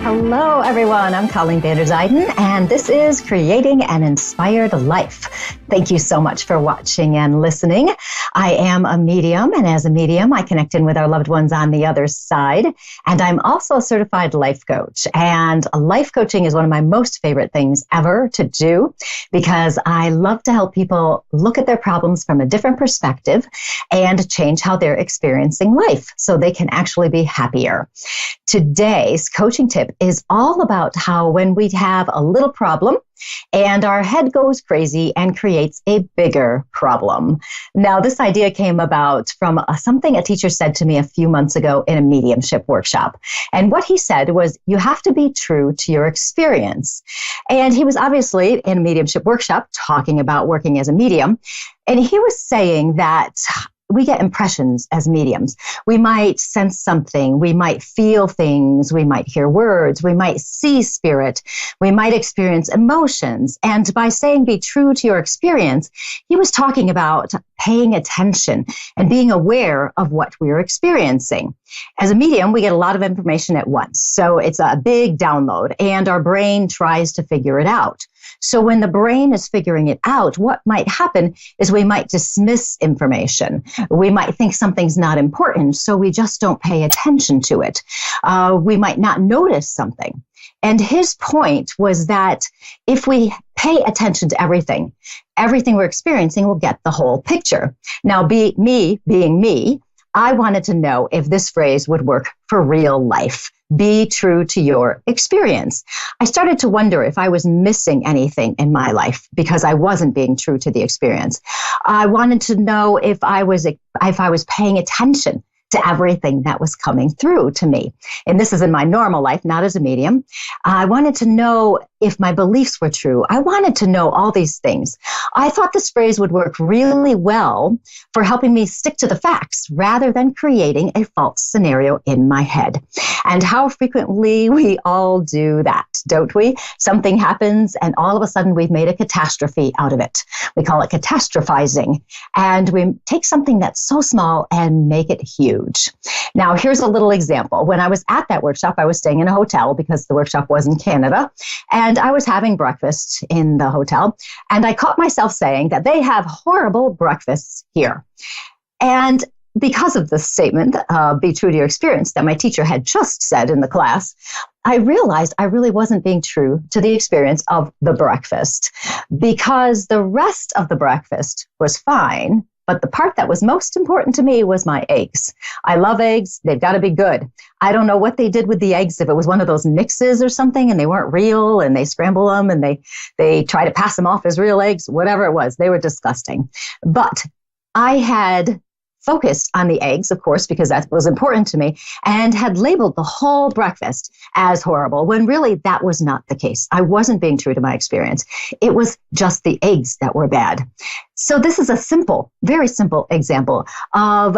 Hello, everyone. I'm Colleen Vanderzyden, and this is Creating an Inspired Life. Thank you so much for watching and listening. I am a medium, and as a medium, I connect in with our loved ones on the other side. And I'm also a certified life coach. And life coaching is one of my most favorite things ever to do because I love to help people look at their problems from a different perspective and change how they're experiencing life so they can actually be happier. Today's coaching tip is all about how when we have a little problem and our head goes crazy and creates a bigger problem. Now, this idea came about from something a teacher said to me a few months ago in a mediumship workshop. And what he said was, you have to be true to your experience. And he was obviously in a mediumship workshop talking about working as a medium. And he was saying that we get impressions as mediums. We might sense something. We might feel things. We might hear words. We might see spirit. We might experience emotions. And by saying be true to your experience, he was talking about paying attention and being aware of what we're experiencing. As a medium, we get a lot of information at once. So it's a big download and our brain tries to figure it out. So when the brain is figuring it out, what might happen is we might dismiss information. We might think something's not important, so we just don't pay attention to it. We might not notice something. And his point was that if we pay attention to everything we're experiencing will get the whole picture. Now, being me, I wanted to know if this phrase would work for real life. Be true to your experience. I started to wonder if I was missing anything in my life because I wasn't being true to the experience. I wanted to know if I was paying attention to everything that was coming through to me. And this is in my normal life, not as a medium. I wanted to know if my beliefs were true. I wanted to know all these things. I thought this phrase would work really well for helping me stick to the facts rather than creating a false scenario in my head. And how frequently we all do that, don't we? Something happens and all of a sudden we've made a catastrophe out of it. We call it catastrophizing. And we take something that's so small and make it huge. Now, here's a little example. When I was at that workshop, I was staying in a hotel because the workshop was in Canada. And I was having breakfast in the hotel, and I caught myself saying that they have horrible breakfasts here. And because of this statement, be true to your experience, that my teacher had just said in the class, I realized I really wasn't being true to the experience of the breakfast because the rest of the breakfast was fine. But the part that was most important to me was my eggs. I love eggs. They've got to be good. I don't know what they did with the eggs, if it was one of those mixes or something and they weren't real and they scramble them and they try to pass them off as real eggs, whatever it was. They were disgusting. But I had focused on the eggs, of course, because that was important to me, and had labeled the whole breakfast as horrible, when really that was not the case. I wasn't being true to my experience. It was just the eggs that were bad. So this is a simple, very simple example of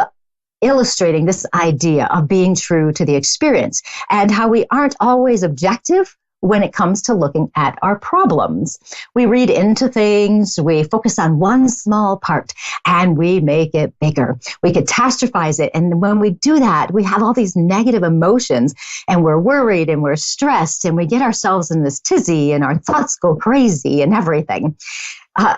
illustrating this idea of being true to the experience and how we aren't always objective when it comes to looking at our problems. We read into things, we focus on one small part, and we make it bigger. We catastrophize it. And when we do that, we have all these negative emotions, and we're worried, and we're stressed, and we get ourselves in this tizzy, and our thoughts go crazy and everything.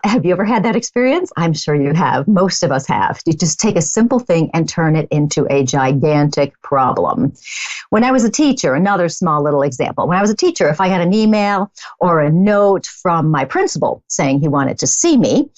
Have you ever had that experience? I'm sure you have. Most of us have. You just take a simple thing and turn it into a gigantic problem. When I was a teacher, another small little example. When I was a teacher, if I got an email or a note from my principal saying he wanted to see me,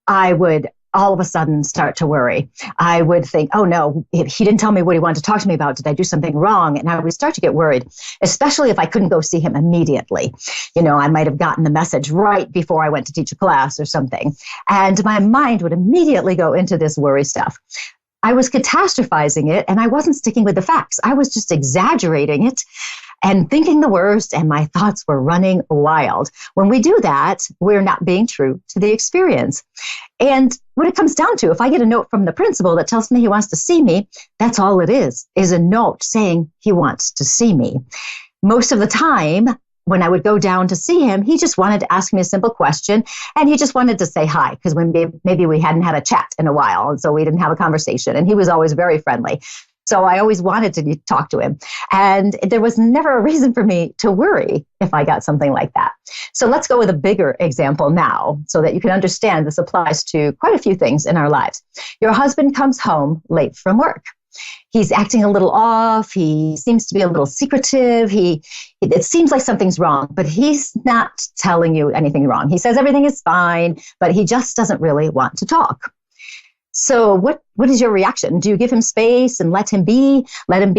I would all of a sudden start to worry. I would think, oh no, he didn't tell me what he wanted to talk to me about. Did I do something wrong? And I would start to get worried, especially if I couldn't go see him immediately. You know, I might have gotten the message right before I went to teach a class or something. And my mind would immediately go into this worry stuff. I was catastrophizing it and I wasn't sticking with the facts. I was just exaggerating it and thinking the worst, and my thoughts were running wild. When we do that, we're not being true to the experience. And what it comes down to, if I get a note from the principal that tells me he wants to see me, that's all it is a note saying he wants to see me. Most of the time, when I would go down to see him, he just wanted to ask me a simple question, and he just wanted to say hi, because maybe we hadn't had a chat in a while, and so we didn't have a conversation, and he was always very friendly. So I always wanted to talk to him. And there was never a reason for me to worry if I got something like that. So let's go with a bigger example now so that you can understand this applies to quite a few things in our lives. Your husband comes home late from work. He's acting a little off. He seems to be a little secretive. It seems like something's wrong, but he's not telling you anything wrong. He says everything is fine, but he just doesn't really want to talk. So what is your reaction? Do you give him space and let him be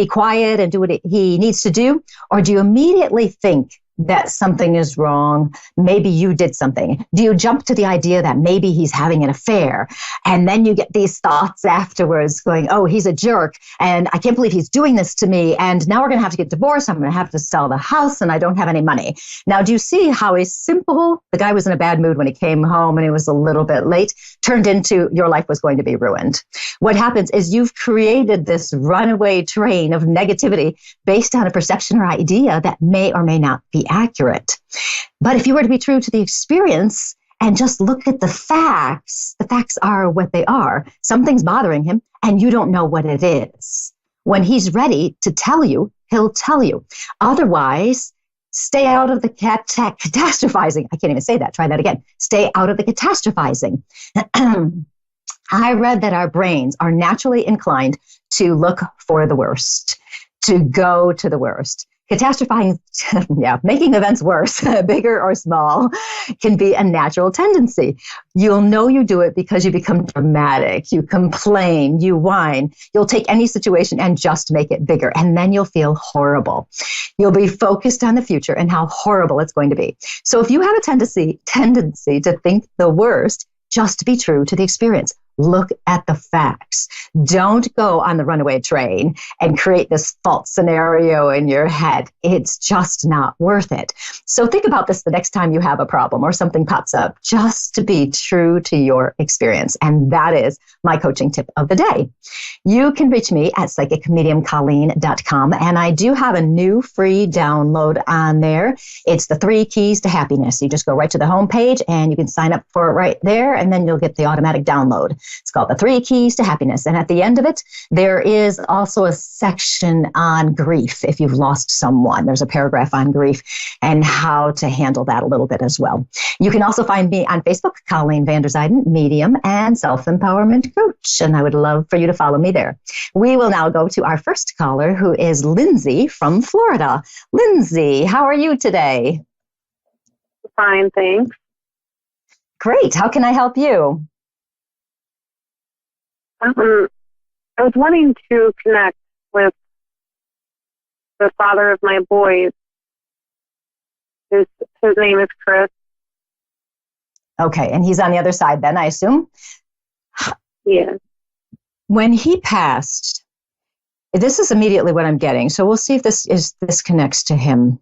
quiet and do what he needs to do? Or do you immediately think that something is wrong? Maybe you did something. Do you jump to the idea that maybe he's having an affair? And then you get these thoughts afterwards going, oh, he's a jerk. And I can't believe he's doing this to me. And now we're going to have to get divorced. I'm going to have to sell the house and I don't have any money. Now, do you see how the guy was in a bad mood when he came home and he was a little bit late, turned into your life was going to be ruined? What happens is you've created this runaway train of negativity based on a perception or idea that may or may not be accurate. But if you were to be true to the experience and just look at the facts are what they are. Something's bothering him and you don't know what it is. When he's ready to tell you, he'll tell you. Otherwise, stay out of the catastrophizing. I can't even say that. Try that again. Stay out of the catastrophizing. I read that our brains are naturally inclined to look for the worst, to go to the worst. Catastrophizing, making events worse, bigger or small, can be a natural tendency. You'll know you do it because you become dramatic, you complain, you whine. You'll take any situation and just make it bigger, and then you'll feel horrible. You'll be focused on the future and how horrible it's going to be. So if you have a tendency to think the worst, just be true to the experience. Look at the facts. Don't go on the runaway train and create this false scenario in your head. It's just not worth it. So think about this the next time you have a problem or something pops up, just to be true to your experience. And that is my coaching tip of the day. You can reach me at psychicmediumcolleen.com. And I do have a new free download on there. It's the 3 Keys to Happiness. You just go right to the homepage and you can sign up for it right there. And then you'll get the automatic download. It's called the 3 Keys to Happiness. And at the end of it, there is also a section on grief. If you've lost someone, there's a paragraph on grief and how to handle that a little bit as well. You can also find me on Facebook, Colleen Vanderzyden, medium and self-empowerment coach. And I would love for you to follow me there. We will now go to our first caller, who is Lindsay from Florida. Lindsay, how are you today? Fine, thanks. Great. How can I help you? I was wanting to connect with the father of my boys. His name is Chris. Okay, and he's on the other side then, I assume? Yeah. When he passed, this is immediately what I'm getting. So we'll see if this connects to him.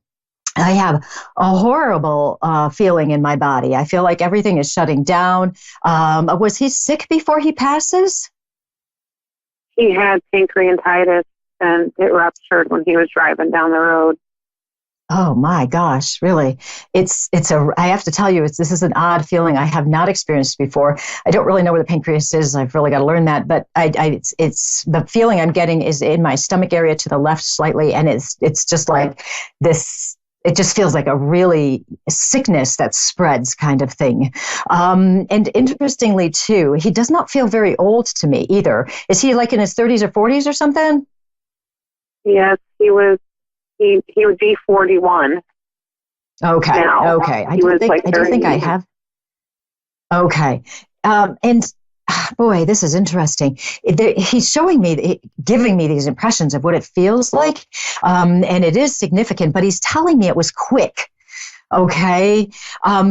I have a horrible feeling in my body. I feel like everything is shutting down. Was he sick before he passes? He had pancreatitis and it ruptured when he was driving down the road. Oh my gosh, really? I have to tell you, this is an odd feeling I have not experienced before. I don't really know where the pancreas is. I've really got to learn that, but it's the feeling I'm getting is in my stomach area to the left slightly. And it's just like this. It just feels like a really sickness that spreads kind of thing. And interestingly, too, he does not feel very old to me either. Is he like in his 30s or 40s or something? Yes, he would be 41. Okay. Now. Okay. I do think I have. Okay. And boy, this is interesting. He's showing me, giving me these impressions of what it feels like. And it is significant, but he's telling me it was quick. Okay.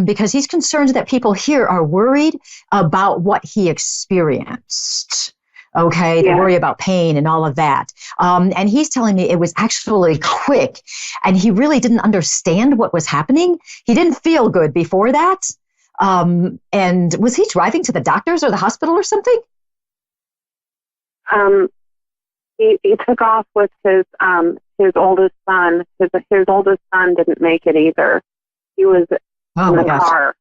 Because he's concerned that people here are worried about what he experienced. Okay. They worry about pain and all of that. And he's telling me it was actually quick and he really didn't understand what was happening. He didn't feel good before that. And was he driving to the doctors or the hospital or something? He took off with his oldest son. His oldest son didn't make it either. He was in the car.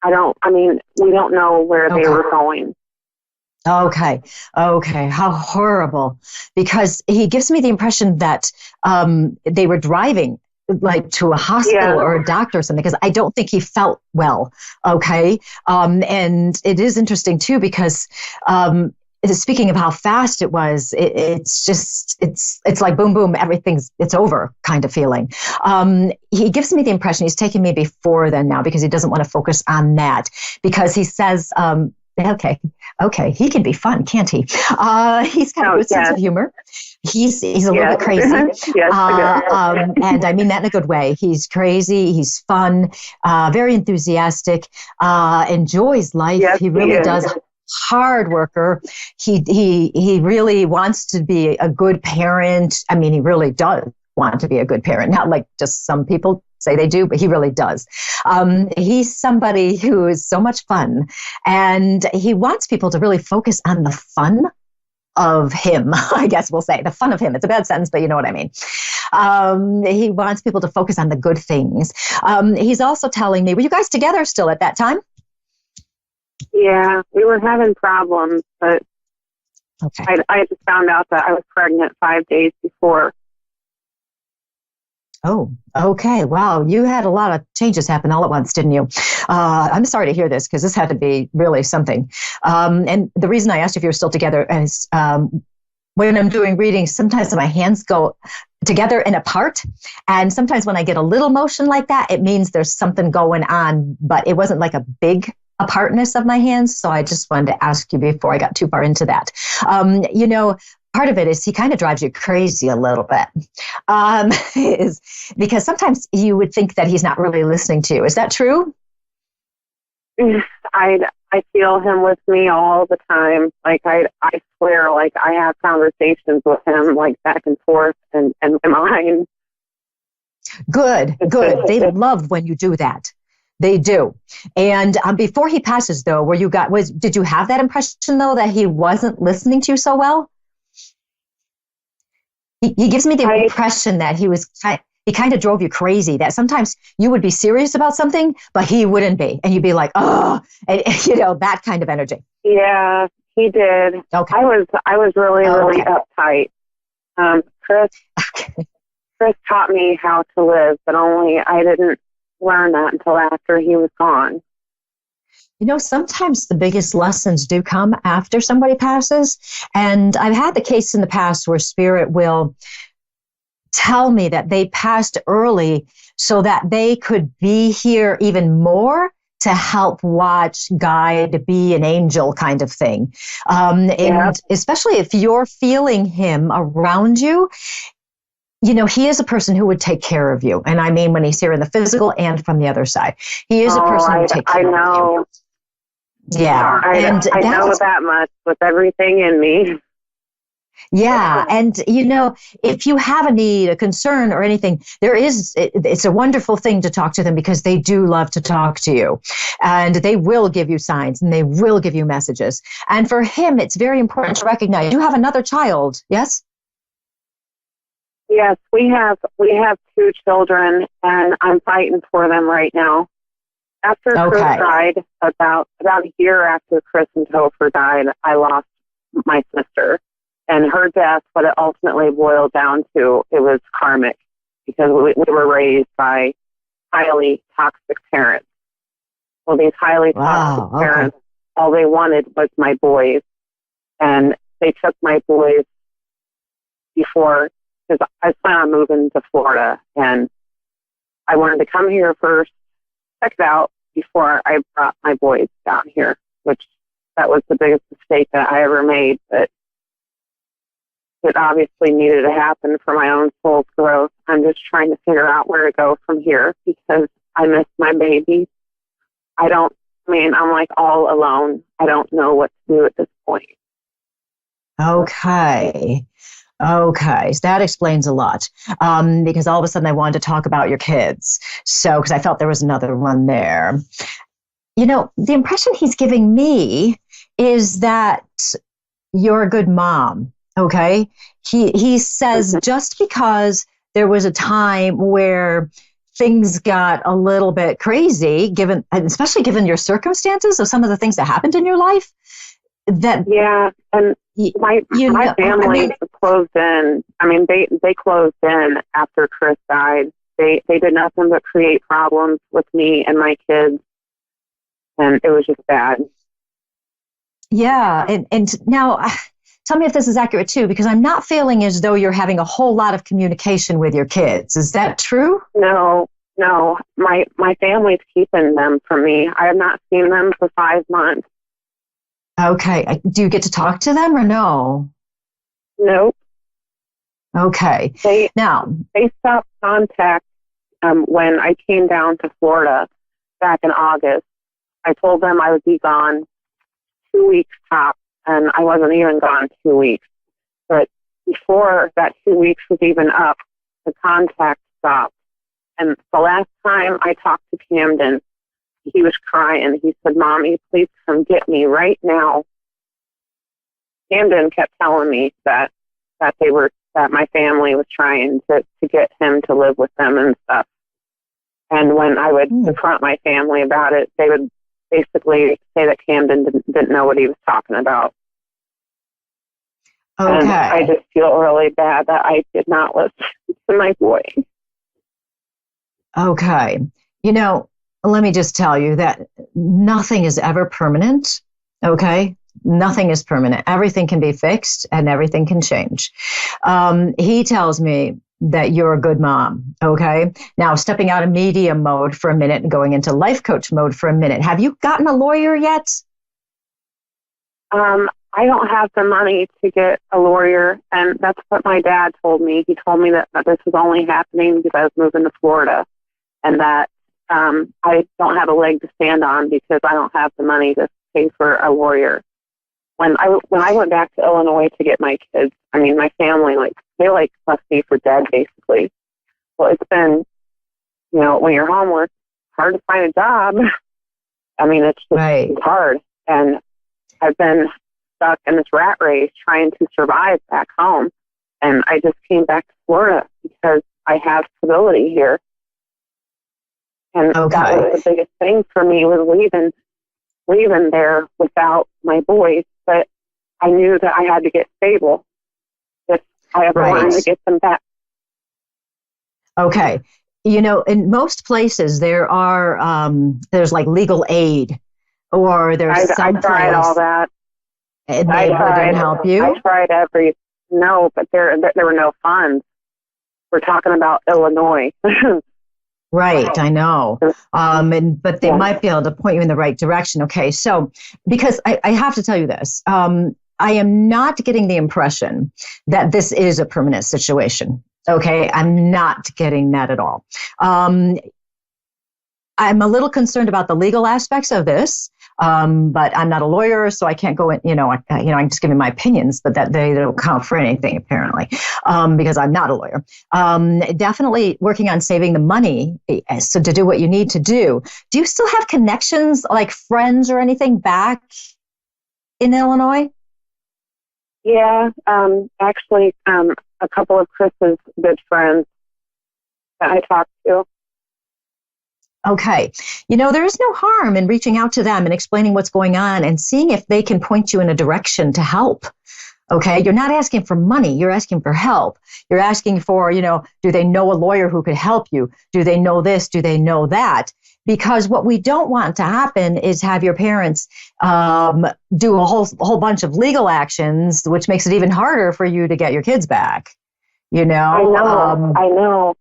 We don't know where they were going. Okay. Okay. How horrible. Because he gives me the impression that they were driving like to a hospital Yeah. or a doctor or something, because I don't think he felt well. Okay. And it is interesting too, because speaking of how fast it was, it's just, it's like boom, boom, it's over kind of feeling. He gives me the impression he's taken me before then now, because he doesn't want to focus on that, because he says, okay, he can be fun, can't he? He's got a good sense of humor. He's a little bit crazy. Yes, and I mean that in a good way. He's crazy. He's fun, very enthusiastic, enjoys life. Yes, he really he does. Hard worker. He really wants to be a good parent. I mean, he really does want to be a good parent. Not like just some people say they do, but he really does. He's somebody who is so much fun, and he wants people to really focus on the fun of him, I guess we'll say. The fun of him. It's a bad sentence, but you know what I mean. He wants people to focus on the good things. He's also telling me, were you guys together still at that time? Yeah, we were having problems, but Okay. I just found out that I was pregnant 5 days before. Oh, okay. Wow. You had a lot of changes happen all at once, didn't you? I'm sorry to hear this, because this had to be really something. And the reason I asked if you were still together is when I'm doing readings, sometimes my hands go together and apart. And sometimes when I get a little motion like that, it means there's something going on, but it wasn't like a big apartness of my hands. So I just wanted to ask you before I got too far into that. Part of it is he kind of drives you crazy a little bit, is because sometimes you would think that he's not really listening to you. Is that true? I feel him with me all the time. Like I swear, like I have conversations with him, like back and forth, and my mind. Good. They love when you do that. They do. And before he passes, though, did you have that impression though that he wasn't listening to you so well? He gives me the impression that he kind of drove you crazy, that sometimes you would be serious about something, but he wouldn't be. And you'd be like, oh, and, that kind of energy. Yeah, he did. Okay. I was really uptight. Chris taught me how to live, but only I didn't learn that until after he was gone. Sometimes the biggest lessons do come after somebody passes. And I've had the case in the past where spirit will tell me that they passed early so that they could be here even more to help watch, guide, be an angel kind of thing. And especially if you're feeling him around you, he is a person who would take care of you. And I mean, when he's here in the physical and from the other side, he is a person who would take care of you. Yeah. I know that much with everything in me. Yeah. And, if you have a need, a concern or anything, it's a wonderful thing to talk to them, because they do love to talk to you, and they will give you signs and they will give you messages. And for him, it's very important to recognize you have another child. Yes. Yes, we have 2 children, and I'm fighting for them right now. After Chris died, about a year after Chris and Topher died, I lost my sister. And her death, what it ultimately boiled down to, it was karmic, because we were raised by highly toxic parents. Well, these highly toxic parents, all they wanted was my boys. And they took my boys before, because I plan on moving to Florida, and I wanted to come here first, check it out before I brought my boys down here, which that was the biggest mistake that I ever made, but it obviously needed to happen for my own soul's growth. I'm just trying to figure out where to go from here, because I miss my babies. I'm like all alone. I don't know what to do at this point. Okay. So that explains a lot, because all of a sudden I wanted to talk about your kids. So, because I felt there was another one there. The impression he's giving me is that you're a good mom. Okay. He says just because there was a time where things got a little bit crazy, especially given your circumstances of some of the things that happened in your life, Yeah, and my family closed in. I mean, they closed in after Chris died. They did nothing but create problems with me and my kids, and it was just bad. Yeah, and now tell me if this is accurate too, because I'm not feeling as though you're having a whole lot of communication with your kids. Is that true? No. My family's keeping them from me. I have not seen them for 5 months. Okay. Do you get to talk to them or no? Nope. Okay. They stopped contact when I came down to Florida back in August. I told them I would be gone 2 weeks top, and I wasn't even gone 2 weeks. But before that 2 weeks was even up, the contact stopped. And the last time I talked to Camden, he was crying. He said, "Mommy, please come get me right now." Camden kept telling me that my family was trying to get him to live with them and stuff. And when I would confront my family about it, they would basically say that Camden didn't know what he was talking about. Okay. And I just feel really bad that I did not listen to my boy. Okay. Let me just tell you that nothing is ever permanent. Okay. Nothing is permanent. Everything can be fixed and everything can change. He tells me that you're a good mom. Okay. Now, stepping out of medium mode for a minute and going into life coach mode for a minute. Have you gotten a lawyer yet? I don't have the money to get a lawyer, and that's what my dad told me. He told me that this was only happening because I was moving to Florida, and that I don't have a leg to stand on because I don't have the money to pay for a lawyer. When I went back to Illinois to get my kids, I mean, my family, they left me for dead, basically. Well, it's been, when you're homeless, it's hard to find a job. I mean, it's just It's hard. And I've been stuck in this rat race trying to survive back home. And I just came back to Florida because I have stability here. And that was the biggest thing for me, was leaving there without my boys. But I knew that I had to get stable if I ever wanted to get them back. Okay. In most places there's like legal aid, or there's some I tried all that. And they didn't help you? I tried no, but there were no funds. We're talking about Illinois. Right, I know. But they might be able to point you in the right direction. Okay, so because I have to tell you this, I am not getting the impression that this is a permanent situation. Okay, I'm not getting that at all. I'm a little concerned about the legal aspects of this, but I'm not a lawyer, so I can't go in. I'm just giving my opinions, but that they don't count for anything apparently, because I'm not a lawyer. Definitely working on saving the money, so to do what you need to do. Do you still have connections, like friends or anything, back in Illinois? Yeah, actually, a couple of Chris's good friends that I talked to. Okay. There is no harm in reaching out to them and explaining what's going on and seeing if they can point you in a direction to help. Okay. You're not asking for money. You're asking for help. You're asking for, do they know a lawyer who could help you? Do they know this? Do they know that? Because what we don't want to happen is have your parents do a whole bunch of legal actions, which makes it even harder for you to get your kids back. I know.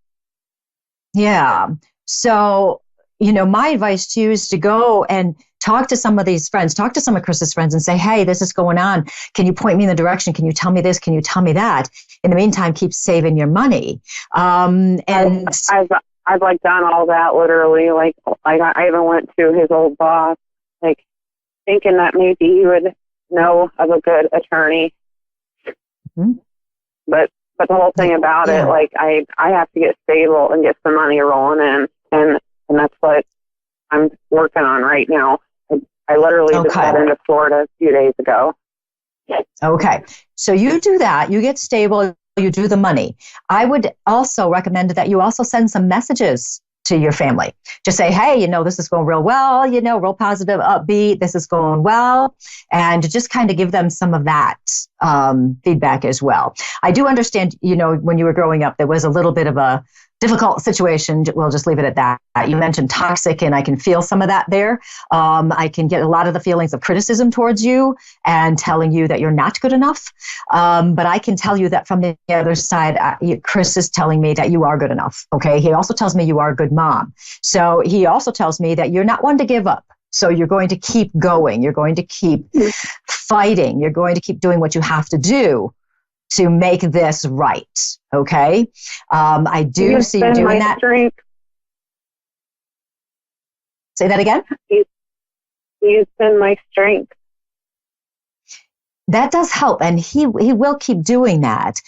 Yeah. So, my advice to you is to go and talk to some of these friends, talk to some of Chris's friends and say, hey, this is going on. Can you point me in the direction? Can you tell me this? Can you tell me that? In the meantime, keep saving your money. And I've done all that literally. Like I even went to his old boss, thinking that maybe he would know of a good attorney. Mm-hmm. But the whole thing about it, I have to get stable and get some money rolling in. And that's what I'm working on right now. I literally just got into Florida a few days ago. Okay. So you do that. You get stable. You do the money. I would also recommend that you also send some messages to your family. Just say, hey, this is going real well, real positive, upbeat, this is going well. And just kind of give them some of that feedback as well. I do understand, when you were growing up, there was a little bit of a difficult situation. We'll just leave it at that. You mentioned toxic, and I can feel some of that there. I can get a lot of the feelings of criticism towards you and telling you that you're not good enough. But I can tell you that from the other side, Chris is telling me that you are good enough. Okay. He also tells me you are a good mom. So he also tells me that you're not one to give up. So you're going to keep going. You're going to keep fighting. You're going to keep doing what you have to do to make this right. Okay. I do see you doing that. Strength. Say that again. He's been my strength. That does help. And he will keep doing that.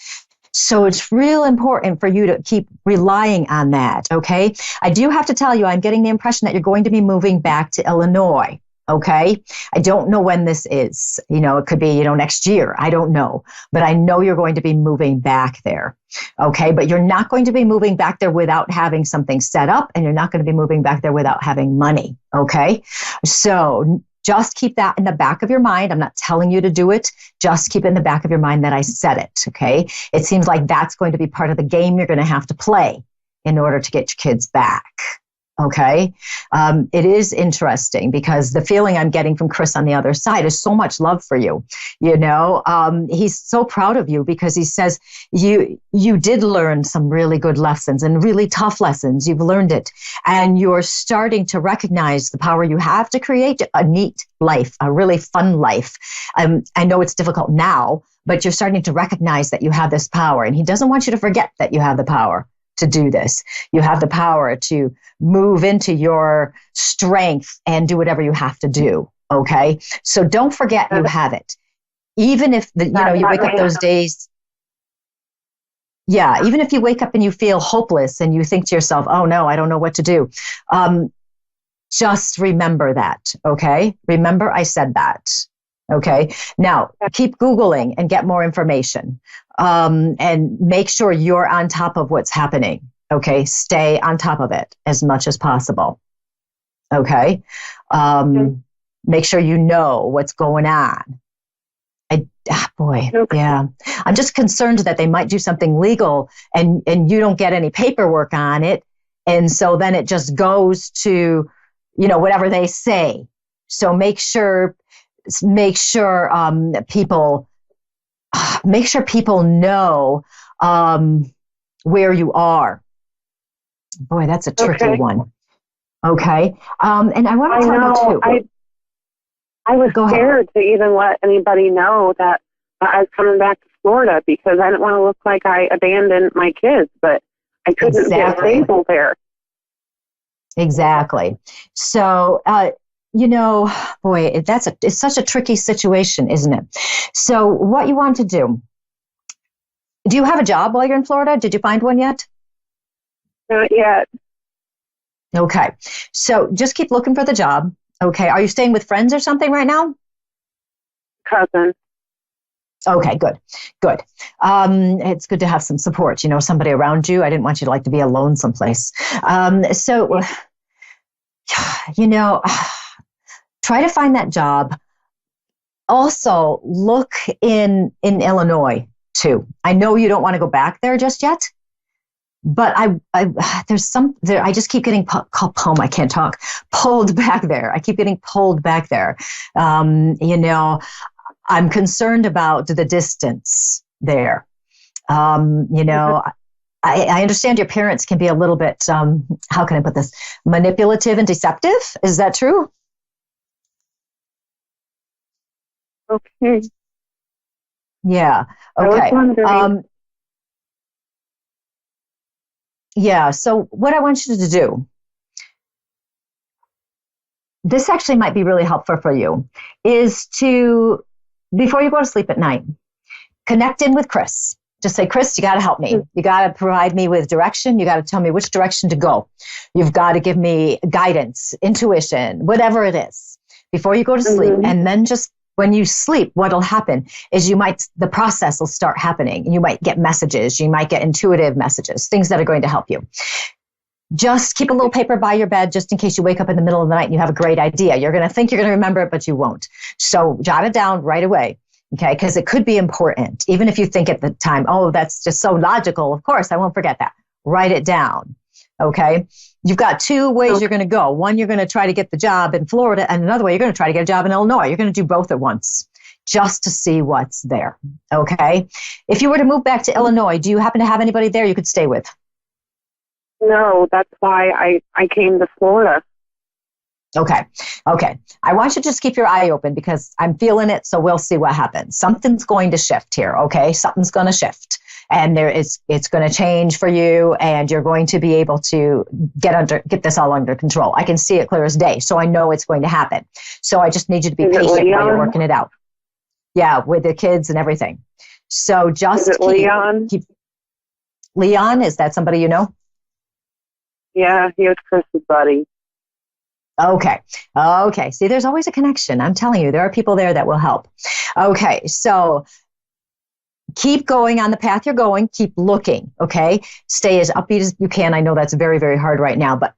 So it's real important for you to keep relying on that. Okay. I do have to tell you, I'm getting the impression that you're going to be moving back to Illinois. Okay. I don't know when this is, it could be, next year. I don't know, but I know you're going to be moving back there. Okay. But you're not going to be moving back there without having something set up, and you're not going to be moving back there without having money. Okay. So just keep that in the back of your mind. I'm not telling you to do it. Just keep it in the back of your mind that I said it. Okay. It seems like that's going to be part of the game you're going to have to play in order to get your kids back. Okay. It is interesting because the feeling I'm getting from Chris on the other side is so much love for you. He's so proud of you because he says you did learn some really good lessons and really tough lessons. You've learned it, and you're starting to recognize the power you have to create a neat life, a really fun life. I know it's difficult now, but you're starting to recognize that you have this power, and he doesn't want you to forget that you have the power to do this. You have the power to move into your strength and do whatever you have to do. Okay. So don't forget you have it. Even if you wake up those days. Yeah. Even if you wake up and you feel hopeless and you think to yourself, oh no, I don't know what to do. Just remember that. Okay. Remember I said that. Okay. Now keep Googling and get more information. And make sure you're on top of what's happening. Okay. Stay on top of it as much as possible. Okay. Make sure you know what's going on. Yeah. I'm just concerned that they might do something legal and you don't get any paperwork on it. And so then it just goes to, whatever they say. So make sure people know where you are. Boy, that's a tricky one. Okay. And I want to tell you too. I was scared to even let anybody know that I was coming back to Florida because I didn't want to look like I abandoned my kids, but I couldn't get stable there. Exactly. So, boy, it's such a tricky situation, isn't it? So what you want to do you have a job while you're in Florida? Did you find one yet? Not yet. Okay. So just keep looking for the job. Okay. Are you staying with friends or something right now? Cousin. Okay, good. It's good to have some support, somebody around you. I didn't want you to be alone someplace. Try to find that job. Also, look in Illinois too. I know you don't want to go back there just yet, but I just keep getting I can't talk. Pulled back there. I keep getting pulled back there. I'm concerned about the distance there. I understand your parents can be a little bit, how can I put this, manipulative and deceptive. Is that true? Okay. Yeah. Okay. Yeah. So what I want you to do, this actually might be really helpful for you, is to, before you go to sleep at night, connect in with Chris. Just say, Chris, you got to help me. You got to provide me with direction. You got to tell me which direction to go. You've got to give me guidance, intuition, whatever it is, before you go to sleep. And then just when you sleep, what'll happen is the process will start happening. You might get messages. You might get intuitive messages, things that are going to help you. just keep a little paper by your bed just in case you wake up in the middle of the night and you have a great idea. You're going to think you're going to remember it, but you won't. So jot it down right away. Okay, because it could be important. Even if you think at the time, oh, that's just so logical. Of course, I won't forget that. Write it down. Okay, you've got two ways you're going to go. One, you're going to try to get the job in Florida, and another way, you're going to try to get a job in Illinois. You're going to do both at once just to see what's there. Okay, if you were to move back to Illinois, do you happen to have anybody there you could stay with? No, that's why I came to Florida. Okay. I want you to just keep your eye open because I'm feeling it, so we'll see what happens. Something's going to shift here, okay? Something's going to shift. And it's going to change for you, and you're going to be able to get this all under control. I can see it clear as day, so I know it's going to happen. So I just need you to be patient while you're working it out. Yeah, with the kids and everything. So just Leon? Leon, is that somebody you know? Yeah, he was Chris's buddy. Okay. See, there's always a connection. I'm telling you, there are people there that will help. Okay, so keep going on the path you're going. Keep looking, okay? Stay as upbeat as you can. I know that's very, very hard right now, but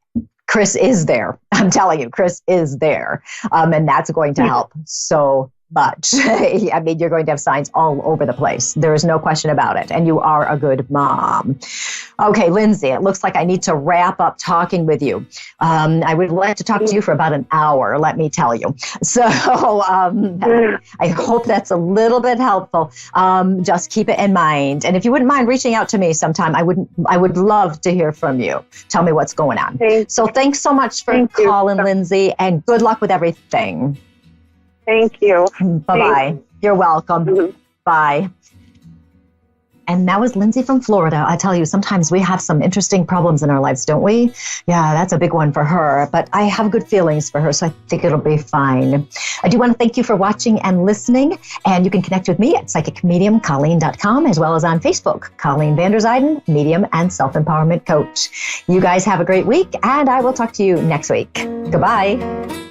Chris is there. I'm telling you, Chris is there, and that's going to help so much. I mean, you're going to have signs all over the place. There is no question about it, and you are a good mom. Okay, Lindsay, it looks like I need to wrap up talking with you. I would like to talk to you for about an hour, let me tell you. So I hope that's a little bit helpful. Just keep it in mind. And if you wouldn't mind reaching out to me sometime, I would love to hear from you. Tell me what's going on. So thanks so much for calling, Lindsay, and good luck with everything. Thank you. Bye-bye. You're welcome. Mm-hmm. Bye. And that was Lindsay from Florida. I tell you, sometimes we have some interesting problems in our lives, don't we? Yeah, that's a big one for her, but I have good feelings for her, so I think it'll be fine. I do want to thank you for watching and listening, and you can connect with me at psychicmediumcolleen.com as well as on Facebook, Colleen Vanderzyden, medium and self-empowerment coach. You guys have a great week, and I will talk to you next week. Goodbye.